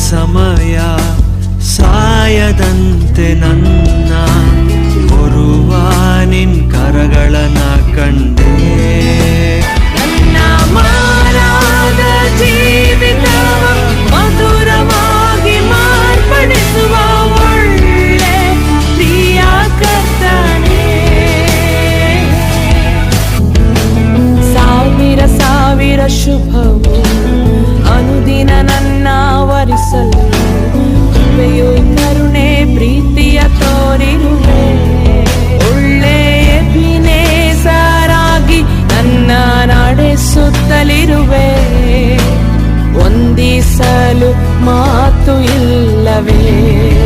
ಸಮಯ ಸಾಯದಂತೆ ನನ್ನ ಹೊರುವ ನಿನ್ ಕರಗಳನ್ನ ಕಂಡೆ. ನನ್ನ ಮಾರಾದ ಜೀವಿತವ ಮಧುರವಾಗಿ ಮಾರ್ಪಡಿಸುವ ಒಳ್ಳೆ ಪ್ರಿಯ ಕರ್ತನೇ. ಸಾವಿರ ಸಾವಿರ ಶುಭವು ಅನುದಿನ ನನ್ನ ವರಿಸಲು ಕೃಪೆಯು ಕರುಣೆ ಪ್ರೀತಿಯ ತೋರಿರುವೆ. ಒಳ್ಳೆಯ ಎಬಿನೇಸರಾಗಿ ನನ್ನ ನಡೆಸುತ್ತಲಿರುವೆ. ವಂದಿಸಲು ಮಾತು ಇಲ್ಲವೇ.